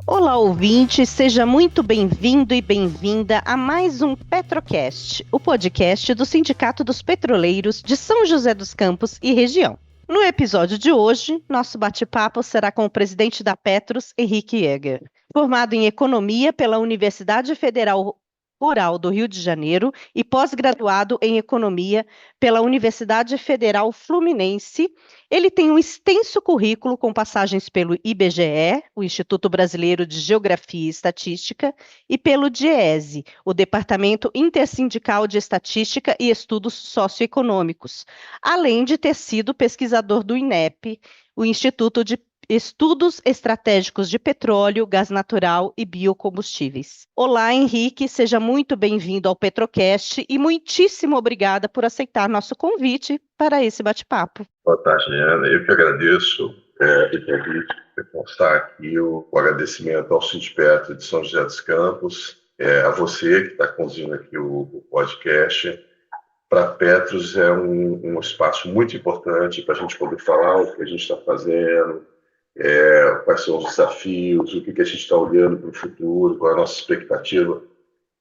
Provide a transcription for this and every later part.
Olá, ouvinte, seja muito bem-vindo e bem-vinda a mais um Petrocast, o podcast do Sindicato dos Petroleiros de São José dos Campos e região. No episódio de hoje, nosso bate-papo será com o presidente da Petros, Henrique Jäger. Formado em Economia pela Universidade Federal Rural do Rio de Janeiro e pós-graduado em Economia pela Universidade Federal Fluminense, ele tem um extenso currículo com passagens pelo IBGE, o Instituto Brasileiro de Geografia e Estatística, e pelo DIEESE, o Departamento Intersindical de Estatística e Estudos Socioeconômicos, além de ter sido pesquisador do INEP, o Instituto de Estudos Estratégicos de Petróleo, Gás Natural e Biocombustíveis. Olá, Henrique, seja muito bem-vindo ao Petrocast e muitíssimo obrigada por aceitar nosso convite para esse bate-papo. Boa tarde, Ana. Eu que agradeço o convite, reforçar aqui o agradecimento ao Sindipetro de São José dos Campos, a você que está conduzindo aqui o podcast. Para a Petros é um espaço muito importante para a gente poder falar o que a gente está fazendo, quais são os desafios, o que a gente está olhando para o futuro, qual é a nossa expectativa.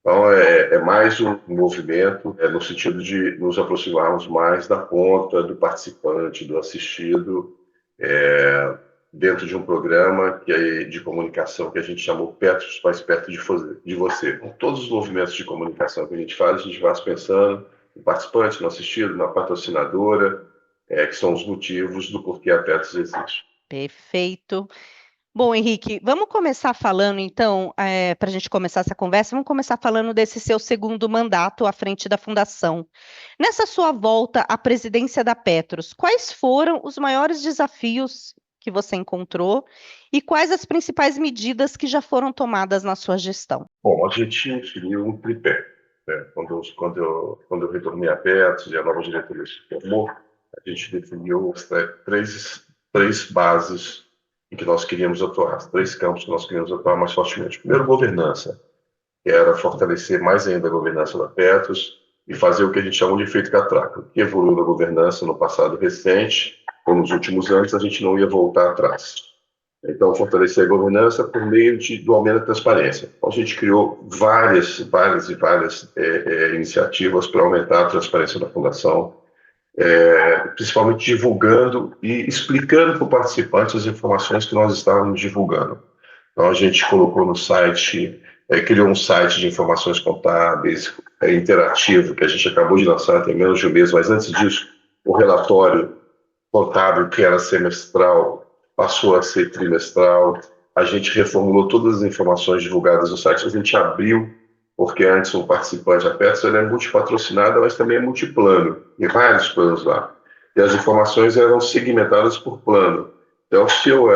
Então, é mais um movimento no sentido de nos aproximarmos mais da ponta, do participante, do assistido, dentro de um programa de comunicação que a gente chamou Petros Mais Perto de Você. Com todos os movimentos de comunicação que a gente faz, a gente vai pensando no participante, no assistido, na patrocinadora, que são os motivos do porquê a Petros existe. Perfeito. Bom, Henrique, vamos começar falando, então, para a gente começar essa conversa, vamos começar falando desse seu segundo mandato à frente da Fundação. Nessa sua volta à presidência da Petros, quais foram os maiores desafios que você encontrou e quais as principais medidas que já foram tomadas na sua gestão? Bom, a gente definiu um tripé. Quando eu retornei a Petros e a nova diretoria se formou, a gente definiu três bases em que nós queríamos atuar, três campos que nós queríamos atuar mais fortemente. Primeiro, governança, que era fortalecer mais ainda a governança da Petros e fazer o que a gente chama de efeito catraca, que evoluiu na governança no passado recente, ou nos últimos anos, a gente não ia voltar atrás. Então, fortalecer a governança por meio do aumento da transparência. Então, a gente criou várias iniciativas para aumentar a transparência da Fundação, principalmente divulgando e explicando para o participante as informações que nós estávamos divulgando. Então, a gente colocou no site, criou um site de informações contábeis interativo, que a gente acabou de lançar tem menos de um mês, mas antes disso, o relatório contábil, que era semestral, passou a ser trimestral. A gente reformulou todas as informações divulgadas no site, a gente abriu, porque antes um participante, a Petros, ela é multipatrocinada, mas também é multiplano, tem vários planos lá. E as informações eram segmentadas por plano. Então, se eu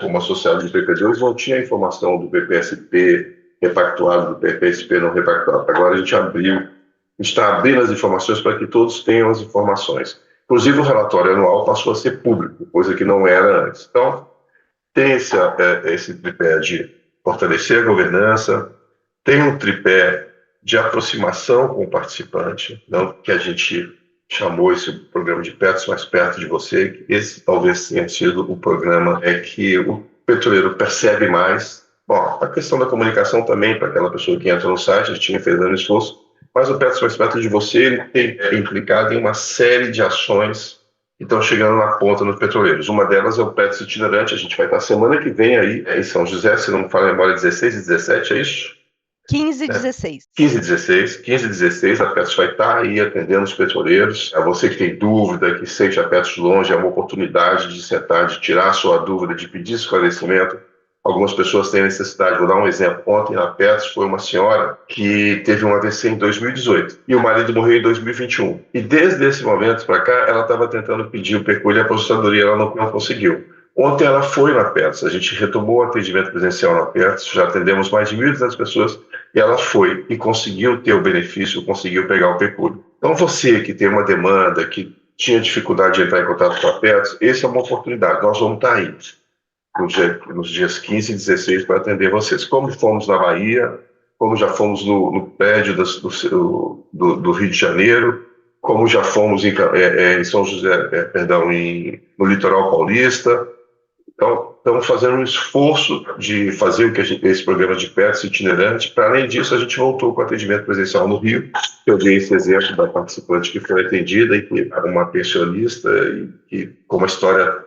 como associado de PP2, não tinha a informação do PPSP repactuado, do PPSP não repactuado. Agora a gente está abrindo as informações para que todos tenham as informações. Inclusive, o relatório anual passou a ser público, coisa que não era antes. Então, tem esse tripé de fortalecer a governança, tem um tripé de aproximação com o participante, não, que a gente chamou esse programa de Petros Mais Perto de Você, que esse talvez tenha sido o programa que o petroleiro percebe mais. Bom, a questão da comunicação também, para aquela pessoa que entra no site, a gente tinha feito um esforço, mas o Petros Mais Perto de Você ele é implicado em uma série de ações que estão chegando na ponta dos petroleiros. Uma delas é o Petros Itinerante, a gente vai estar semana que vem aí em São José, se não me falha a memória, 16 e 17, é isso? 15 e 16. 15 e 16, a Petros vai estar aí atendendo os petroleiros. A você que tem dúvida, que sente a Petros longe, é uma oportunidade de sentar, de tirar a sua dúvida, de pedir esclarecimento. Algumas pessoas têm necessidade. Vou dar um exemplo. Ontem, na Petros, foi uma senhora que teve um AVC em 2018 e o marido morreu em 2021. E desde esse momento para cá, ela estava tentando pedir o pecúlio e a aposentadoria, ela não conseguiu. Ontem ela foi na Petros, a gente retomou o atendimento presencial na Petros, já atendemos mais de 1.200 pessoas e ela foi e conseguiu ter o benefício, conseguiu pegar o pecúlio. Então você que tem uma demanda, que tinha dificuldade de entrar em contato com a Petros, essa é uma oportunidade, nós vamos estar aí nos dias 15 e 16 para atender vocês. Como fomos na Bahia, como já fomos no prédio do Rio de Janeiro, como já fomos em São José, no litoral paulista, Então, estamos fazendo um esforço de fazer esse programa de PETS itinerante. Para além disso, a gente voltou com atendimento presencial no Rio. Eu dei esse exemplo da participante que foi atendida, e que era uma pensionista, e que, com uma história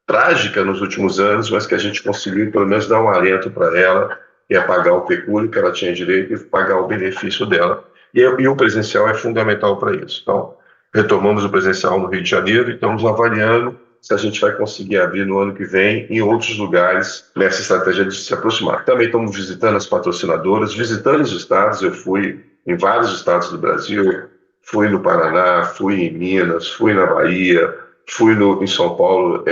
trágica nos últimos anos, mas que a gente conseguiu, pelo menos, dar um alento para ela, que é pagar o pecúlio que ela tinha direito e pagar o benefício dela. E o presencial é fundamental para isso. Então, retomamos o presencial no Rio de Janeiro e estamos avaliando se a gente vai conseguir abrir no ano que vem em outros lugares nessa estratégia de se aproximar. Também estamos visitando as patrocinadoras, visitando os estados. Eu fui em vários estados do Brasil, fui no Paraná, fui em Minas, fui na Bahia, fui em São Paulo,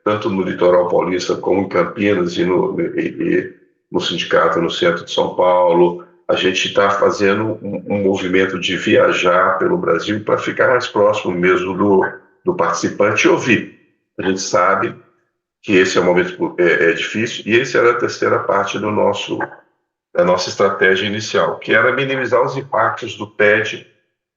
tanto no litoral paulista como em Campinas e no sindicato no centro de São Paulo. A gente está fazendo um movimento de viajar pelo Brasil para ficar mais próximo mesmo do participante e ouvir. A gente sabe que esse é um momento difícil, e essa era a terceira parte da nossa estratégia inicial, que era minimizar os impactos do PED,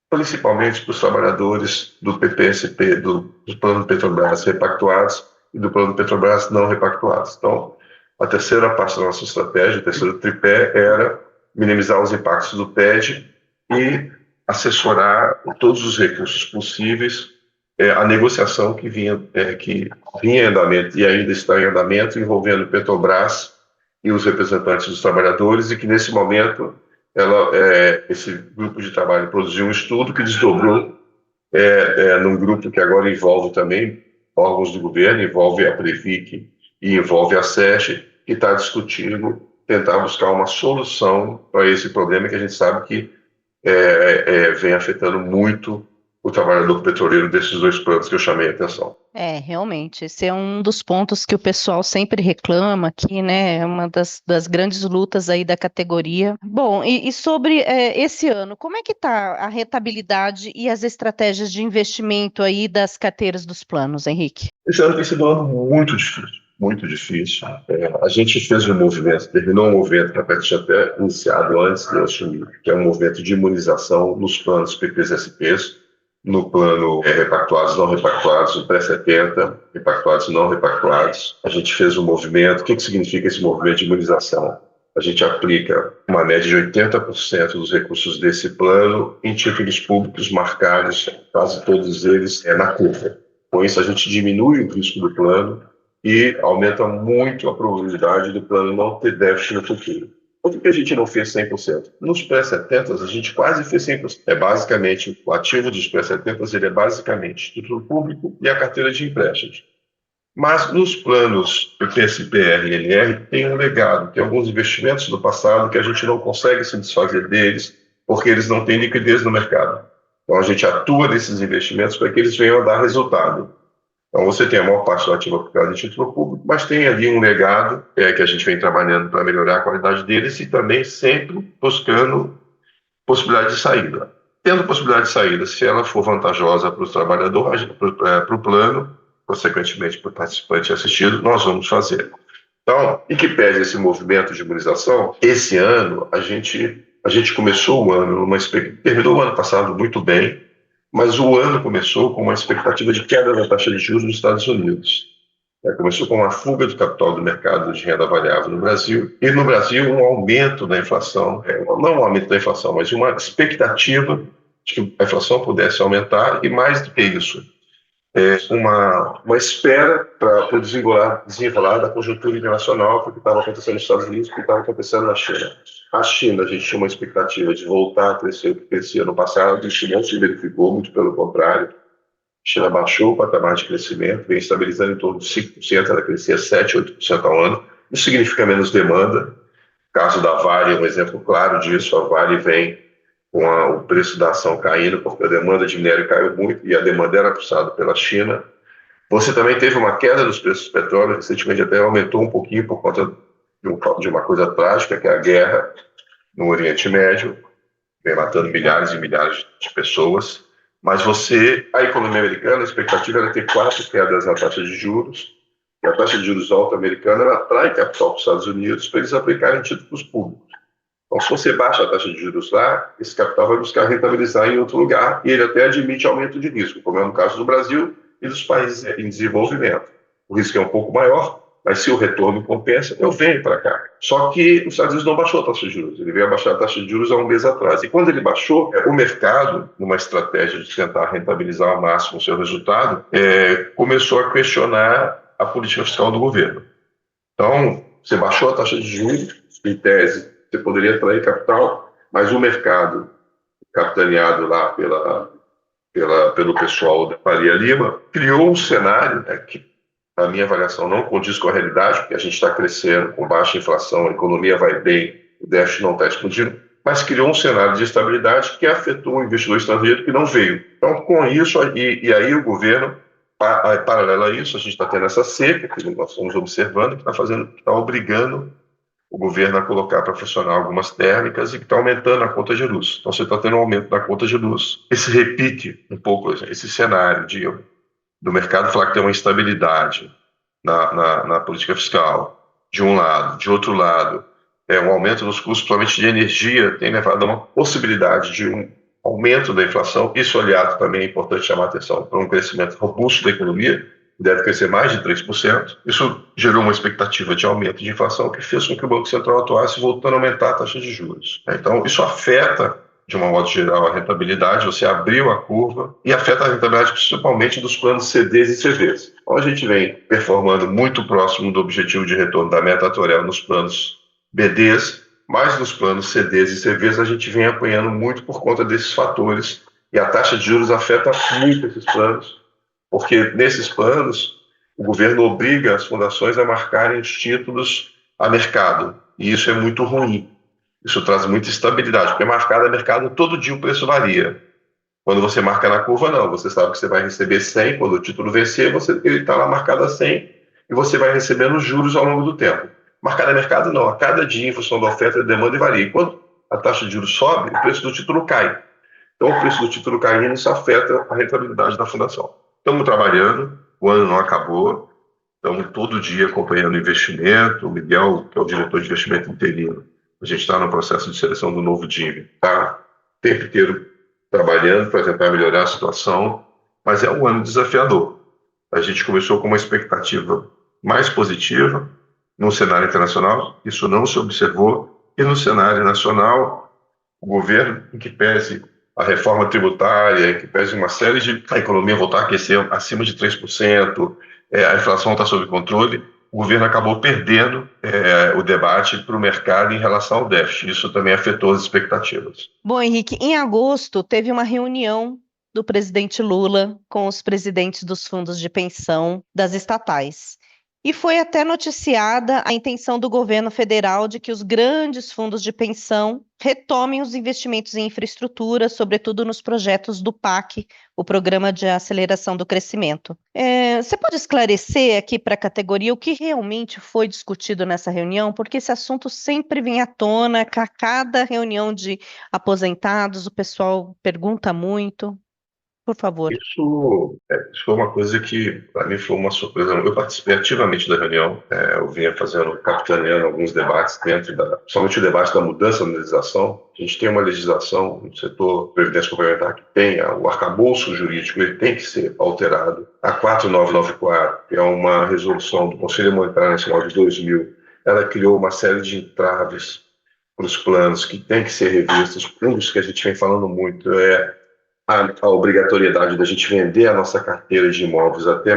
principalmente para os trabalhadores do PPSP, do Plano Petrobras repactuados e do Plano Petrobras não repactuados. Então, a terceira parte da nossa estratégia, o terceiro tripé, era minimizar os impactos do PED e assessorar todos os recursos possíveis a negociação que vinha em andamento e ainda está em andamento, envolvendo Petrobras e os representantes dos trabalhadores, e que nesse momento esse grupo de trabalho produziu um estudo que desdobrou num grupo que agora envolve também órgãos do governo, envolve a Previc e envolve a SESC, que está discutindo tentar buscar uma solução para esse problema que a gente sabe que vem afetando muito o trabalhador petroleiro desses dois planos que eu chamei a atenção. Realmente, esse é um dos pontos que o pessoal sempre reclama aqui, né? É uma das grandes lutas aí da categoria. Bom, e sobre esse ano, como é que está a rentabilidade e as estratégias de investimento aí das carteiras dos planos, Henrique? Esse ano tem sido um ano muito difícil, muito difícil. A gente fez um movimento, terminou um movimento que a tinha até iniciado antes de eu assumir, que é um movimento de imunização nos planos PPs e SPs, no plano repactuados, não repactuados, no pré-70, repactuados, não repactuados. A gente fez um movimento. O que significa esse movimento de imunização? A gente aplica uma média de 80% dos recursos desse plano em títulos públicos marcados, quase todos eles na curva. Com isso, a gente diminui o risco do plano e aumenta muito a probabilidade do plano não ter déficit no futuro. Por que a gente não fez 100%? Nos pré-70, a gente quase fez 100%. Basicamente, o ativo dos pré-70, ele é basicamente título público e a carteira de empréstimos. Mas nos planos PSPR e LR tem um legado, tem alguns investimentos do passado que a gente não consegue se desfazer deles, porque eles não têm liquidez no mercado. Então a gente atua nesses investimentos para que eles venham a dar resultado. Então você tem a maior parte do ativo aplicado em título público, mas tem ali um legado que a gente vem trabalhando para melhorar a qualidade deles e também sempre buscando possibilidade de saída. Tendo possibilidade de saída, se ela for vantajosa para os trabalhadores, para o plano, consequentemente para o participante assistido, nós vamos fazer. Então, em que pese esse movimento de imunização, esse ano a gente começou o ano, terminou o ano passado muito bem, mas o ano começou com uma expectativa de queda da taxa de juros nos Estados Unidos. Começou com uma fuga do capital do mercado de renda variável no Brasil, e no Brasil um aumento da inflação, não um aumento da inflação, mas uma expectativa de que a inflação pudesse aumentar, e mais do que isso, uma espera para o desenrolar da conjuntura internacional, porque estava acontecendo nos Estados Unidos, porque estava acontecendo na China. A China, a gente tinha uma expectativa de voltar a crescer o que crescia no passado, isso não se verificou, muito pelo contrário. A China baixou o patamar de crescimento, vem estabilizando em torno de 5%, ela crescia 7%, 8% ao ano. Isso significa menos demanda. O caso da Vale é um exemplo claro disso. A Vale vem com o preço da ação caindo, porque a demanda de minério caiu muito e a demanda era puxada pela China. Você também teve uma queda dos preços do petróleo, recentemente até aumentou um pouquinho por conta de uma coisa trágica, que é a guerra no Oriente Médio, vem matando milhares e milhares de pessoas. Mas a economia americana, a expectativa era ter 4 quedas na taxa de juros, e a taxa de juros alta americana ela atrai capital para os Estados Unidos para eles aplicarem títulos públicos. Então, se você baixa a taxa de juros lá, esse capital vai buscar rentabilizar em outro lugar, e ele até admite aumento de risco, como é no caso do Brasil e dos países em desenvolvimento. O risco é um pouco maior, mas se o retorno compensa, eu venho para cá. Só que os Estados Unidos não baixou a taxa de juros, ele veio abaixar a taxa de juros há um mês atrás. E quando ele baixou, o mercado, numa estratégia de tentar rentabilizar ao máximo o seu resultado, começou a questionar a política fiscal do governo. Então, você baixou a taxa de juros, em tese, você poderia atrair capital, mas o mercado, capitaneado lá pelo pessoal da Faria Lima, criou um cenário, né, que, na minha avaliação, não condiz com a realidade, porque a gente está crescendo com baixa inflação, a economia vai bem, o déficit não está explodindo, mas criou um cenário de instabilidade que afetou o investidor estrangeiro que não veio. Então, com isso, e aí o governo, paralelo a isso, a gente está tendo essa seca, que nós estamos observando, que está obrigando o governo a colocar para funcionar algumas térmicas e que está aumentando a conta de luz. Então, você está tendo um aumento da conta de luz. Esse repique um pouco, esse cenário do mercado falar que tem uma instabilidade na política fiscal, de um lado. De outro lado, um aumento dos custos, principalmente de energia, tem levado a uma possibilidade de um aumento da inflação. Isso, aliado, também é importante chamar a atenção para um crescimento robusto da economia, deve crescer mais de 3%. Isso gerou uma expectativa de aumento de inflação que fez com que o Banco Central atuasse voltando a aumentar a taxa de juros. Então, isso afeta, de uma modo geral, a rentabilidade. Você abriu a curva e afeta a rentabilidade principalmente dos planos CDs e CVs. Então, a gente vem performando muito próximo do objetivo de retorno da meta atuarial nos planos BDs, mas nos planos CDs e CVs a gente vem apanhando muito por conta desses fatores e a taxa de juros afeta muito esses planos, porque nesses planos o governo obriga as fundações a marcarem os títulos a mercado, e isso é muito ruim. Isso traz muita instabilidade, porque marcado a mercado todo dia o preço varia. Quando você marca na curva, não, você sabe que você vai receber 100, quando o título vencer, ele está lá marcado a 100 e você vai recebendo os juros ao longo do tempo. Marcado a mercado, não, a cada dia, em função da oferta e da demanda, varia. E quando a taxa de juros sobe, o preço do título cai. Então, o preço do título caindo, isso afeta a rentabilidade da fundação. Estamos trabalhando, o ano não acabou, estamos todo dia acompanhando o investimento. O Miguel, que é o diretor de investimento interino, a gente está no processo de seleção do novo time, está o tempo inteiro trabalhando para tentar melhorar a situação, mas é um ano desafiador. A gente começou com uma expectativa mais positiva no cenário internacional, isso não se observou, e no cenário nacional, o governo, em que pese a reforma tributária, em que pese uma série de... a economia voltar a aquecer acima de 3%, a inflação está sob controle, o governo acabou perdendo o debate para o mercado em relação ao déficit. Isso também afetou as expectativas. Bom, Henrique, em agosto teve uma reunião do presidente Lula com os presidentes dos fundos de pensão das estatais. E foi até noticiada a intenção do governo federal de que os grandes fundos de pensão retomem os investimentos em infraestrutura, sobretudo nos projetos do PAC, o Programa de Aceleração do Crescimento. Você pode esclarecer aqui para a categoria o que realmente foi discutido nessa reunião? Porque esse assunto sempre vem à tona, a cada reunião de aposentados, o pessoal pergunta muito. Por favor. Isso foi uma coisa que, para mim, foi uma surpresa. Eu participei ativamente da reunião, eu vinha capitaneando alguns debates principalmente o debate da mudança da legislação. A gente tem uma legislação no setor de previdência complementar que tem o arcabouço jurídico, ele tem que ser alterado. A 4994, que é uma resolução do Conselho Monetário Nacional de 2000, ela criou uma série de entraves para os planos que tem que ser revistos. Um dos que a gente vem falando muito é a obrigatoriedade da gente vender a nossa carteira de imóveis até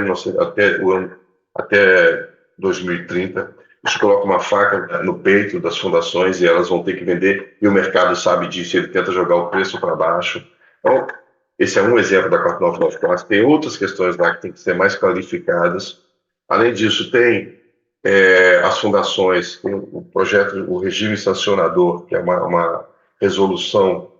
2030. Isso coloca uma faca no peito das fundações e elas vão ter que vender, e o mercado sabe disso, ele tenta jogar o preço para baixo. Então, esse é um exemplo da 4994. Tem outras questões lá que tem que ser mais clarificadas. Além disso, tem as fundações, tem o projeto, o regime sancionador, que é uma resolução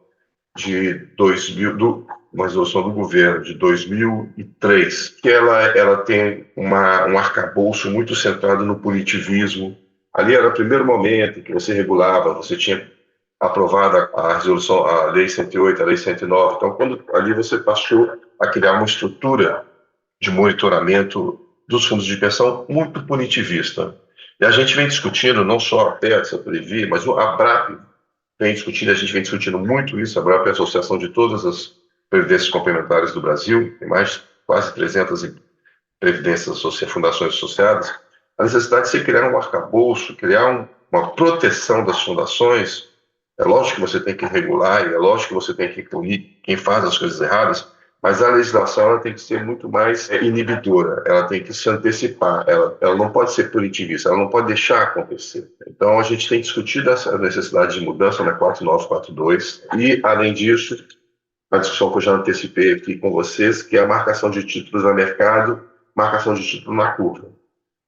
uma resolução do governo de 2003, que ela tem um arcabouço muito centrado no punitivismo. Ali era o primeiro momento em que você regulava, você tinha aprovado a resolução, a Lei 108, a Lei 109. Então, quando ali você passou a criar uma estrutura de monitoramento dos fundos de pensão muito punitivista. E a gente vem discutindo, não só a PETS, a Previ, mas a ABRAP, a gente vem discutindo muito isso. A ABRAP é a associação de todas as previdências complementares do Brasil, tem quase 300 previdências, fundações associadas, a necessidade de você criar um arcabouço, criar uma proteção das fundações. É lógico que você tem que regular, e é lógico que você tem que punir quem faz as coisas erradas, mas a legislação ela tem que ser muito mais inibidora, ela tem que se antecipar, ela não pode ser punitivista, ela não pode deixar acontecer. Então a gente tem discutido essa necessidade de mudança na 4942 e, além disso, a discussão que eu já antecipei aqui com vocês, que é a marcação de títulos a mercado, marcação de título na curva.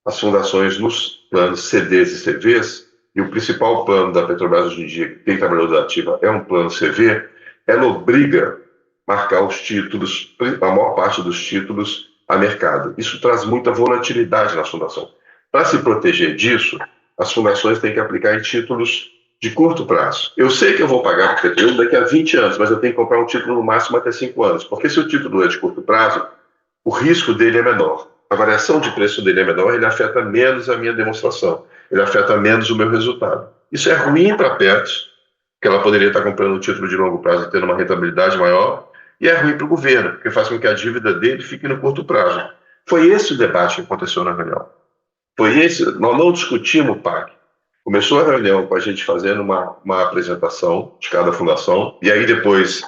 As fundações nos planos CDs e CVs, e o principal plano da Petrobras hoje em dia, que tem trabalhador ativa, é um plano CV, ela obriga marcar os títulos, a maior parte dos títulos, a mercado. Isso traz muita volatilidade na fundação. Para se proteger disso, as fundações têm que aplicar em títulos de curto prazo. Eu sei que eu vou pagar para o petróleo daqui a 20 anos, mas eu tenho que comprar um título no máximo até 5 anos, porque se o título é de curto prazo, o risco dele é menor. A variação de preço dele é menor, ele afeta menos a minha demonstração, ele afeta menos o meu resultado. Isso é ruim para a Petros, que ela poderia estar comprando um título de longo prazo e tendo uma rentabilidade maior, e é ruim para o governo, porque faz com que a dívida dele fique no curto prazo. Foi esse o debate que aconteceu na reunião. Nós não discutimos o PAC. Começou a reunião com a gente fazendo uma apresentação de cada fundação, e aí depois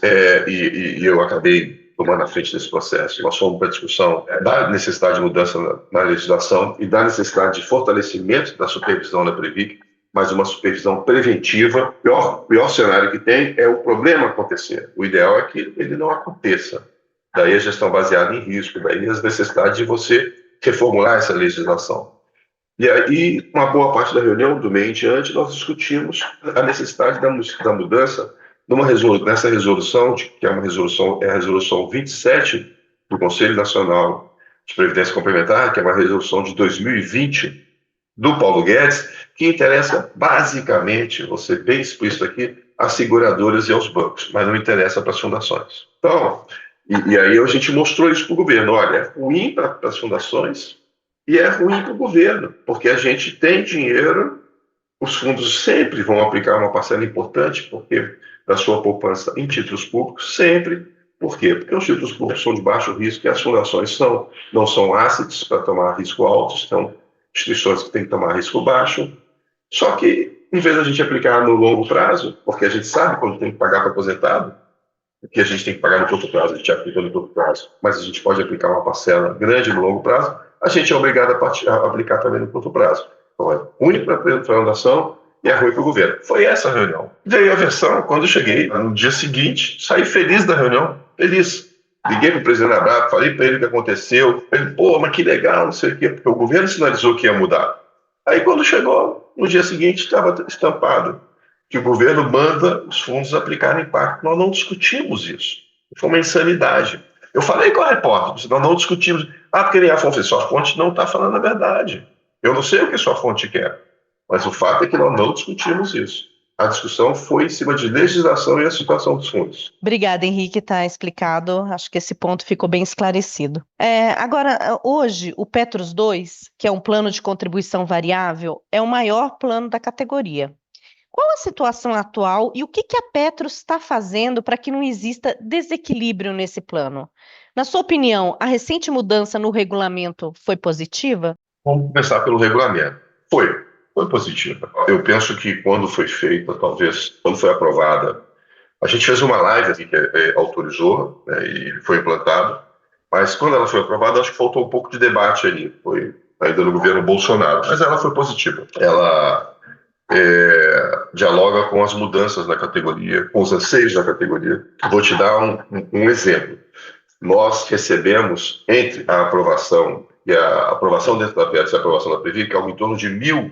eu acabei tomando a frente desse processo. Nós fomos para a discussão da necessidade de mudança na legislação e da necessidade de fortalecimento da supervisão da Previc, mas uma supervisão preventiva. O pior cenário que tem é o problema acontecer. O ideal é que ele não aconteça. Daí a gestão baseada em risco, daí as necessidades de você reformular essa legislação. E aí, uma boa parte da reunião, do meio em diante, nós discutimos a necessidade da mudança nessa resolução, que é a resolução 27 do Conselho Nacional de Previdência Complementar, que é uma resolução de 2020 do Paulo Guedes, que interessa basicamente, vou ser bem explícito aqui, às seguradoras e aos bancos, mas não interessa para as fundações. Então, e aí a gente mostrou isso para o governo. Olha, é ruim para as fundações e é ruim para o governo, porque a gente tem dinheiro, os fundos sempre vão aplicar uma parcela importante da sua poupança em títulos públicos, sempre. Por quê? Porque os títulos públicos são de baixo risco e as fundações não são assets para tomar risco alto, são instituições que têm que tomar risco baixo. Só que, em vez de a gente aplicar no longo prazo, porque a gente sabe quando tem que pagar para aposentado, que a gente tem que pagar no curto prazo, a gente aplica no curto prazo, mas a gente pode aplicar uma parcela grande no longo prazo, a gente é obrigado a aplicar também no curto prazo. Então é ruim para a fundação e é ruim para o governo. Foi essa a reunião. Veio a versão, quando eu cheguei, no dia seguinte, saí feliz da reunião, feliz. Liguei para o presidente da Brap, falei para ele o que aconteceu. Ele, mas que legal, não sei o quê, porque o governo sinalizou que ia mudar. Aí quando chegou, no dia seguinte, estava estampado que o governo manda os fundos aplicarem impacto. Nós não discutimos isso. Foi uma insanidade. Eu falei com a repórter, nós não discutimos. Porque nem a fonte, sua fonte não está falando a verdade. Eu não sei o que sua fonte quer, mas o fato é que nós não discutimos isso. A discussão foi em cima de legislação e a situação dos fundos. Obrigada, Henrique, está explicado. Acho que esse ponto ficou bem esclarecido. Agora, hoje, o Petros 2, que é um plano de contribuição variável, é o maior plano da categoria. Qual a situação atual e o que a Petros está fazendo para que não exista desequilíbrio nesse plano? Na sua opinião, a recente mudança no regulamento foi positiva? Vamos começar pelo regulamento. Foi positiva. Eu penso que quando foi feita, talvez, quando foi aprovada, a gente fez uma live aqui que autorizou, né, e foi implantado, mas quando ela foi aprovada, acho que faltou um pouco de debate ali, foi ainda no governo Bolsonaro, mas ela foi positiva. Ela dialoga com as mudanças da categoria, com os anseios da categoria. Vou te dar um exemplo. Nós recebemos, entre a aprovação e a aprovação dentro da Petros e a aprovação da Previc, algo em torno de mil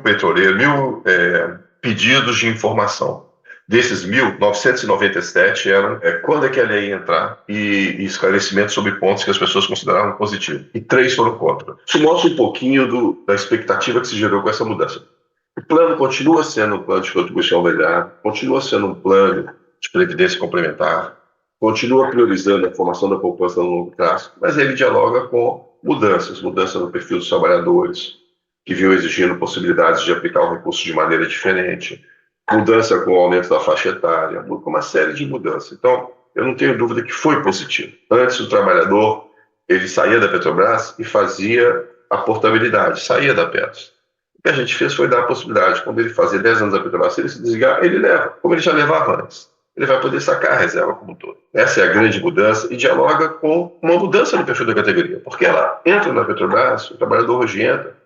petroleiros, pedidos de informação. Desses 1.997 eram quando é que ela ia entrar e esclarecimento sobre pontos que as pessoas consideravam positivos. E 3 foram contra. Isso mostra um pouquinho da expectativa que se gerou com essa mudança. O plano continua sendo um plano de contribuição variável, continua sendo um plano de previdência complementar, continua priorizando a formação da poupança no longo prazo, mas ele dialoga com mudança no perfil dos trabalhadores, que vinham exigindo possibilidades de aplicar o recurso de maneira diferente, mudança com o aumento da faixa etária, com uma série de mudanças. Então, eu não tenho dúvida que foi positivo. Antes, o trabalhador, ele saía da Petrobras e fazia a portabilidade, saía da Petros. O que a gente fez foi dar a possibilidade, quando ele fazer 10 anos da Petrobras, se ele se desligar, ele leva, como ele já levava antes. Ele vai poder sacar a reserva como um todo. Essa é a grande mudança e dialoga com uma mudança no perfil da categoria, porque ela entra na Petrobras, o trabalhador hoje entra,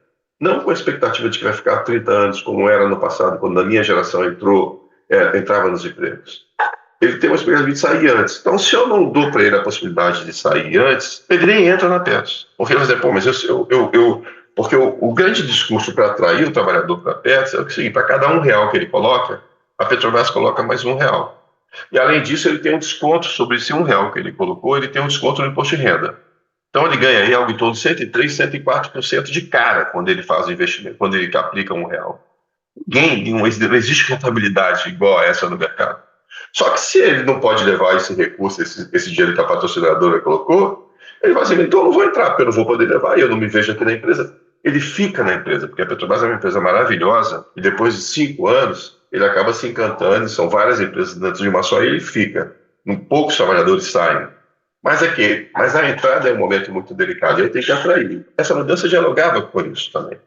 não com a expectativa de que vai ficar 30 anos, como era no passado, quando a minha geração entrava nos empregos. Ele tem uma expectativa de sair antes. Então, se eu não dou para ele a possibilidade de sair antes, ele nem entra na Petros. Porque ele vai dizer, pô, mas porque o grande discurso para atrair o trabalhador para a Petros é o seguinte: para cada R$1 que ele coloca, a Petrobras coloca mais R$1. E, além disso, ele tem um desconto sobre esse R$1 que ele colocou, ele tem um desconto no imposto de renda. Então, ele ganha aí algo em torno de 103%, 104% de cara quando ele faz o investimento, quando ele aplica R$1. Não existe rentabilidade igual a essa no mercado. Só que se ele não pode levar esse recurso, esse dinheiro que a patrocinadora colocou, ele vai dizer, então eu não vou entrar, porque eu não vou poder levar, e eu não me vejo aqui na empresa. Ele fica na empresa, porque a Petrobras é uma empresa maravilhosa, e depois de 5 anos, ele acaba se encantando, e são várias empresas dentro de uma só, e ele fica. Poucos trabalhadores saem. Mas a entrada é um momento muito delicado, e aí tem que atrair. Essa mudança dialogava com isso também.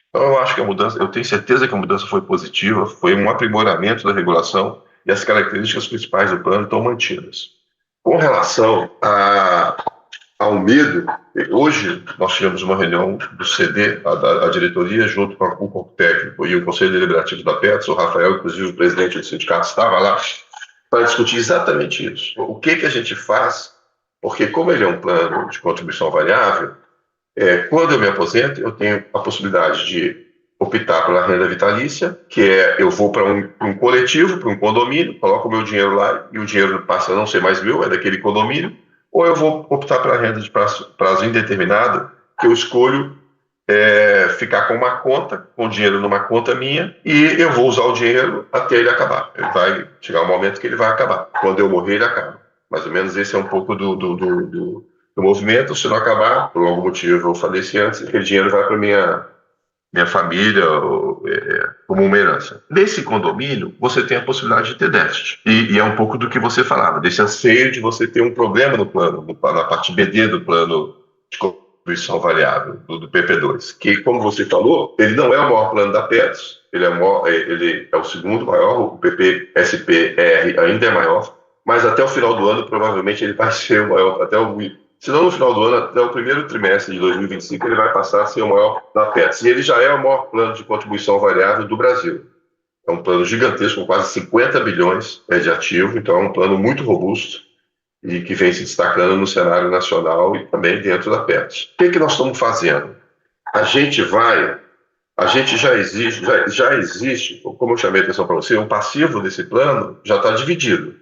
Então eu acho que eu tenho certeza que a mudança foi positiva, foi um aprimoramento da regulação, e as características principais do plano estão mantidas. Com relação ao medo, hoje nós tivemos uma reunião do CD, a diretoria, junto com o corpo técnico e o Conselho Deliberativo da Petros, o Rafael, inclusive o presidente do sindicato, estava lá, para discutir exatamente isso. O que a gente faz, porque como ele é um plano de contribuição variável, quando eu me aposento, eu tenho a possibilidade de optar pela renda vitalícia, que eu vou para um coletivo, para um condomínio, coloco o meu dinheiro lá e o dinheiro passa a não ser mais meu, é daquele condomínio, ou eu vou optar pela renda de prazo indeterminado, que eu escolho ficar com uma conta, com dinheiro numa conta minha, e eu vou usar o dinheiro até ele acabar. Ele vai chegar um momento que ele vai acabar. Quando eu morrer, ele acaba. Mais ou menos esse é um pouco do movimento. Se não acabar, por algum motivo eu faleci antes, aquele dinheiro vai para minha família, como uma herança. Nesse condomínio, você tem a possibilidade de ter déficit. E é um pouco do que você falava, desse anseio de você ter um problema no plano, na parte BD do plano de contribuição variável, do PP2, que, como você falou, ele não é o maior plano da Petros, ele é o segundo maior, o PPSPR ainda é maior, mas até o final do ano, provavelmente, ele vai ser o maior, se não no final do ano, até o primeiro trimestre de 2025, ele vai passar a ser o maior da Petros. E ele já é o maior plano de contribuição variável do Brasil. É um plano gigantesco, com quase 50 bilhões de ativo, então é um plano muito robusto e que vem se destacando no cenário nacional e também dentro da Petros. O que nós estamos fazendo? A gente já existe, como eu chamei a atenção para você, um passivo desse plano já está dividido.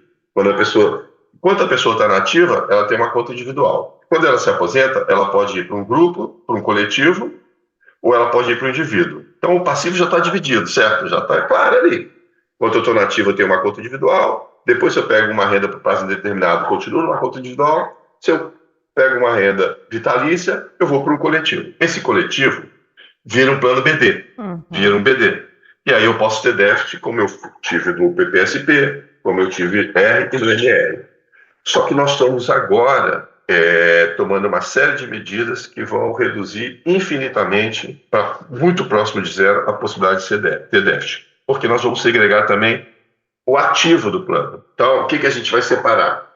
Enquanto a pessoa está nativa, ela tem uma conta individual. Quando ela se aposenta, ela pode ir para um grupo, para um coletivo, ou ela pode ir para um indivíduo. Então, o passivo já está dividido, certo? Já está claro ali. Enquanto eu estou nativo, eu tenho uma conta individual. Depois, se eu pego uma renda para prazo indeterminado, continuo numa conta individual. Se eu pego uma renda vitalícia, eu vou para um coletivo. Esse coletivo vira um plano BD, vira um BD. E aí eu posso ter déficit, como eu tive no PPSP, como eu tive R e no NR. Só que nós estamos agora tomando uma série de medidas que vão reduzir infinitamente, para muito próximo de zero, a possibilidade de ter déficit. Porque nós vamos segregar também o ativo do plano. Então, o que a gente vai separar?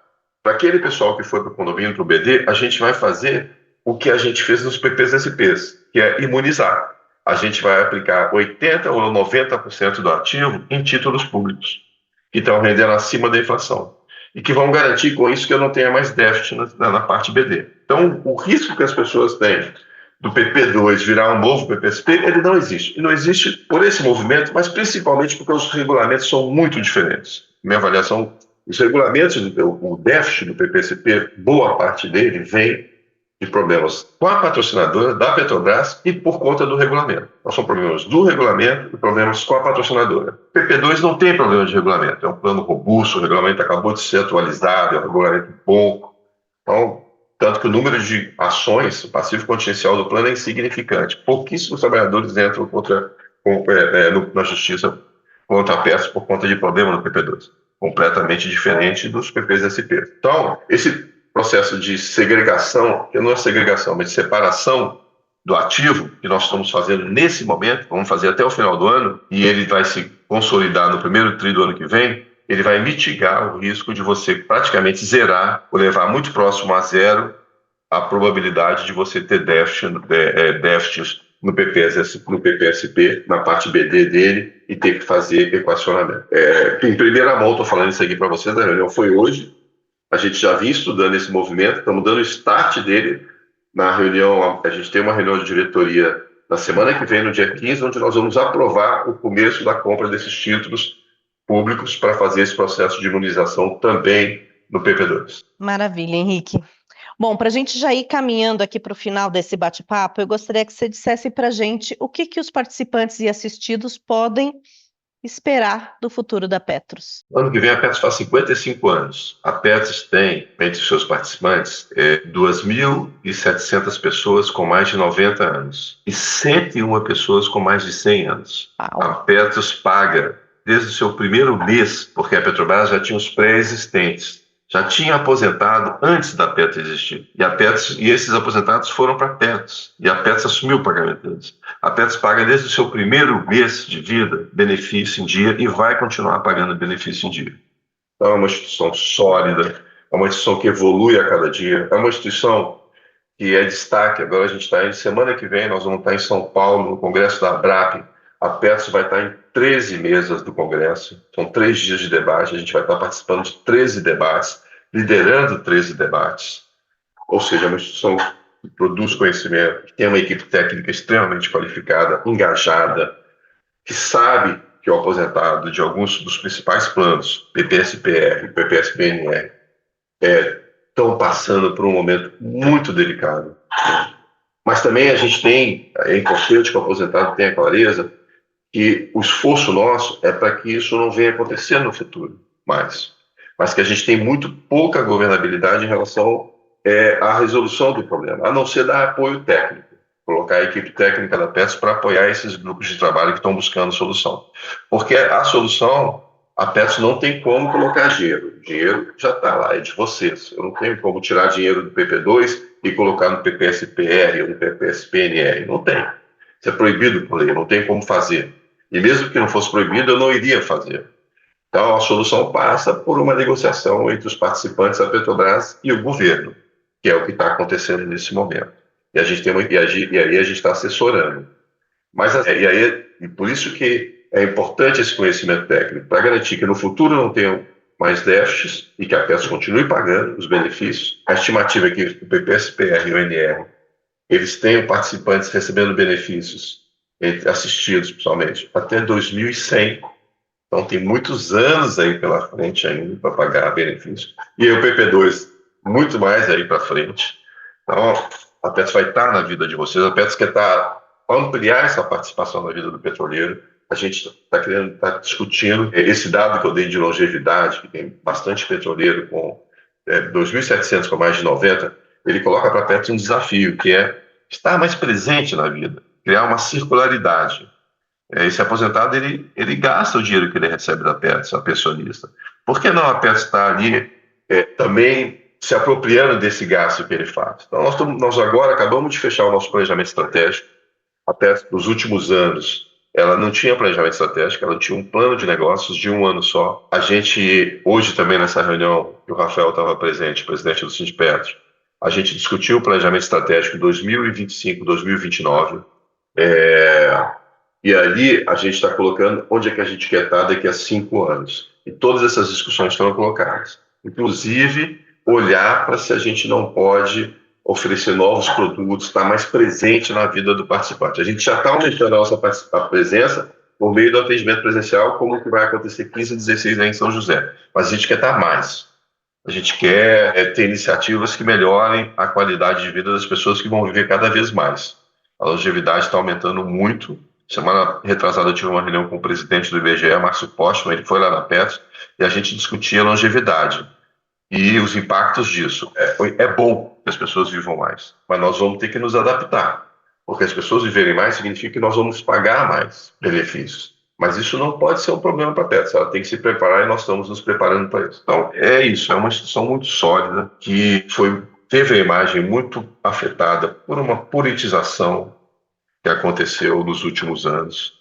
Para aquele pessoal que foi para o condomínio, para o BD, a gente vai fazer o que a gente fez nos PPs-SPs, que é imunizar. A gente vai aplicar 80% ou 90% do ativo em títulos públicos, que estão rendendo acima da inflação, e que vão garantir com isso que eu não tenha mais déficit na parte BD. Então, o risco que as pessoas têm do PP2 virar um novo PPSP, ele não existe. E não existe por esse movimento, mas principalmente porque os regulamentos são muito diferentes. Minha avaliação, os regulamentos, o déficit do PPSP, boa parte dele vem de problemas com a patrocinadora da Petrobras e por conta do regulamento. Então, são problemas do regulamento e problemas com a patrocinadora. PP2 não tem problema de regulamento, é um plano robusto, o regulamento acabou de ser atualizado, é um regulamento bom. Então, tanto que o número de ações, o passivo contingencial do plano é insignificante. Pouquíssimos trabalhadores entram na justiça contra a Petros por conta de problema no PP2. Completamente diferente dos PPs-SP. Então, esse processo de segregação, que não é segregação, mas de separação do ativo, que nós estamos fazendo nesse momento, vamos fazer até o final do ano, e ele vai se consolidar no primeiro tri do ano que vem, ele vai mitigar o risco de você praticamente zerar ou levar muito próximo a zero a probabilidade de você ter déficits no PPSP, na parte BD dele, e ter que fazer equacionamento. Em primeira mão, estou falando isso aqui para vocês, a reunião foi hoje, a gente já vinha estudando esse movimento, estamos dando o start dele na reunião, a gente tem uma reunião de diretoria na semana que vem, no dia 15, onde nós vamos aprovar o começo da compra desses títulos públicos para fazer esse processo de imunização também no PP2. Maravilha, Henrique. Bom, para a gente já ir caminhando aqui para o final desse bate-papo, eu gostaria que você dissesse para a gente o que os participantes e assistidos podem esperar do futuro da Petros. Ano que vem a Petros faz 55 anos. A Petros tem, entre os seus participantes, 2.700 pessoas com mais de 90 anos e 101 pessoas com mais de 100 anos. Uau. A Petros paga desde o seu primeiro mês, porque a Petrobras já tinha os pré-existentes. Já tinha aposentado antes da Petros existir. E esses aposentados foram para a Petros. E a Petros assumiu o pagamento deles. A Petros paga desde o seu primeiro mês de vida benefício em dia e vai continuar pagando benefício em dia. Então é uma instituição sólida, é uma instituição que evolui a cada dia, é uma instituição que é destaque. Agora a gente está em semana que vem, nós vamos estar em São Paulo, no Congresso da ABRAP. A Petros vai estar em 13 mesas do Congresso, são 3 dias de debate, a gente vai estar participando de 13 debates, liderando 13 debates, ou seja, é uma instituição que produz conhecimento, que tem uma equipe técnica extremamente qualificada, engajada, que sabe que o aposentado de alguns dos principais planos, PPSPR e PPSPNR, estão passando por um momento muito delicado. Mas também a gente tem, é importante que o aposentado tenha clareza que o esforço nosso é para que isso não venha acontecer no futuro mais, mas que a gente tem muito pouca governabilidade em relação à resolução do problema, a não ser dar apoio técnico, colocar a equipe técnica da Petros para apoiar esses grupos de trabalho que estão buscando solução. Porque a solução, a Petros não tem como colocar dinheiro. O dinheiro já está lá, é de vocês. Eu não tenho como tirar dinheiro do PP2 e colocar no PPSPR ou no PPSPNR. Não tem. Isso é proibido por lei, não tem como fazer. E mesmo que não fosse proibido, eu não iria fazer. Então, a solução passa por uma negociação entre os participantes da Petrobras e o governo, que é o que está acontecendo nesse momento. E a gente tem e aí a gente está assessorando. Mas e por isso que é importante esse conhecimento técnico, para garantir que no futuro não tenham mais déficits e que a Petros continue pagando os benefícios. A estimativa é que o PPSPR e o NR eles tenham participantes recebendo benefícios, assistidos principalmente, até 2100. Então tem muitos anos aí pela frente ainda para pagar benefícios. E aí o PP2 muito mais aí para frente. Então a Petros vai estar na vida de vocês. A Petros quer ampliar essa participação na vida do petroleiro. A gente está discutindo esse dado que eu dei de longevidade, que tem bastante petroleiro com 2.700 com mais de 90. Ele coloca para a Petros um desafio, que é estar mais presente na vida, criar uma circularidade. Esse aposentado, ele gasta o dinheiro que ele recebe da Petros, a pensionista. Por que não a Petros está ali também se apropriando desse gasto que ele faz? Então, nós agora acabamos de fechar o nosso planejamento estratégico. A Petros, nos últimos anos, ela não tinha planejamento estratégico, ela tinha um plano de negócios de um ano só. A gente, hoje também nessa reunião, que o Rafael estava presente, presidente do Sindipetro, a gente discutiu o planejamento estratégico 2025-2029, e ali a gente está colocando onde é que a gente quer estar daqui a 5 anos. E todas essas discussões foram colocadas. Inclusive, olhar para se a gente não pode oferecer novos produtos, estar mais presente na vida do participante. A gente já está aumentando a nossa presença por meio do atendimento presencial, como que vai acontecer 15 e 16 aí em São José. Mas a gente quer estar mais. A gente quer ter iniciativas que melhorem a qualidade de vida das pessoas que vão viver cada vez mais. A longevidade está aumentando muito. Semana retrasada eu tive uma reunião com o presidente do IBGE, Márcio Postman, ele foi lá na Petros, e a gente discutia a longevidade e os impactos disso. É bom que as pessoas vivam mais, mas nós vamos ter que nos adaptar, porque as pessoas viverem mais significa que nós vamos pagar mais benefícios. Mas isso não pode ser um problema para a Petros, ela tem que se preparar e nós estamos nos preparando para isso. Então, é isso, é uma instituição muito sólida que teve a imagem muito afetada por uma politização que aconteceu nos últimos anos.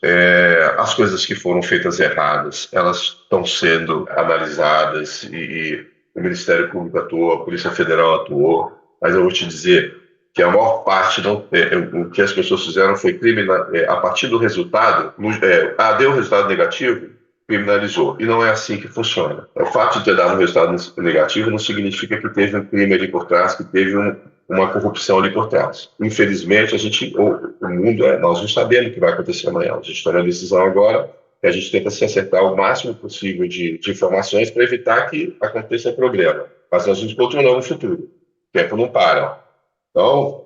As coisas que foram feitas erradas, elas estão sendo analisadas e o Ministério Público atuou, a Polícia Federal atuou, mas eu vou te dizer que a maior parte, o que as pessoas fizeram foi a partir do resultado, deu resultado negativo, criminalizou. E não é assim que funciona. O fato de ter dado um resultado negativo não significa que teve um crime ali por trás, que teve uma corrupção ali por trás. Infelizmente, o mundo, nós não sabemos o que vai acontecer amanhã. A gente toma a decisão agora e a gente tenta se acertar o máximo possível de informações para evitar que aconteça problema. Mas nós nos controlamos o futuro. O tempo não para. Então,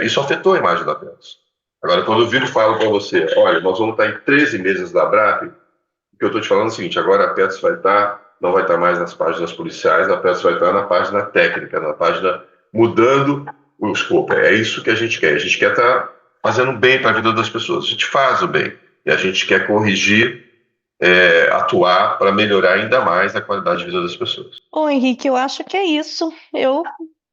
isso afetou a imagem da Petros. Agora, quando eu viro e falo para você, olha, nós vamos estar em 13 meses da ABRAP, o que eu estou te falando é o seguinte, agora a Petros não vai estar mais nas páginas policiais, a Petros vai estar na página técnica, na página mudando o escopo. É isso que a gente quer. A gente quer estar fazendo bem para a vida das pessoas. A gente faz o bem. E a gente quer corrigir, atuar para melhorar ainda mais a qualidade de vida das pessoas. Ô, Henrique, eu acho que é isso. Eu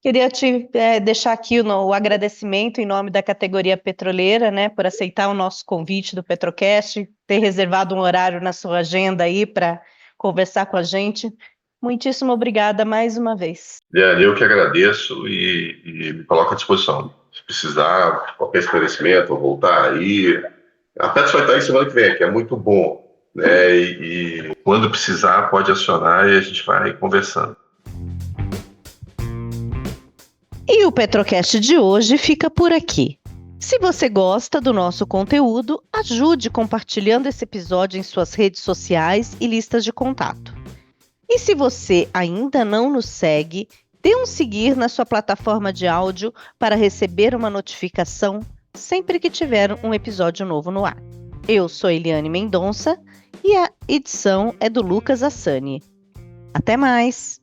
queria te deixar aqui o agradecimento em nome da categoria petroleira, né, por aceitar o nosso convite do Petrocast, ter reservado um horário na sua agenda aí para conversar com a gente. Muitíssimo obrigada mais uma vez. Liane, eu que agradeço e me coloco à disposição. Se precisar, qualquer esclarecimento, ou voltar aí. A Petros vai estar aí semana que vem, que é muito bom, né? E quando precisar, pode acionar e a gente vai conversando. E o Petrocast de hoje fica por aqui. Se você gosta do nosso conteúdo, ajude compartilhando esse episódio em suas redes sociais e listas de contato. E se você ainda não nos segue, dê um seguir na sua plataforma de áudio para receber uma notificação sempre que tiver um episódio novo no ar. Eu sou Eliane Mendonça e a edição é do Lucas Assani. Até mais!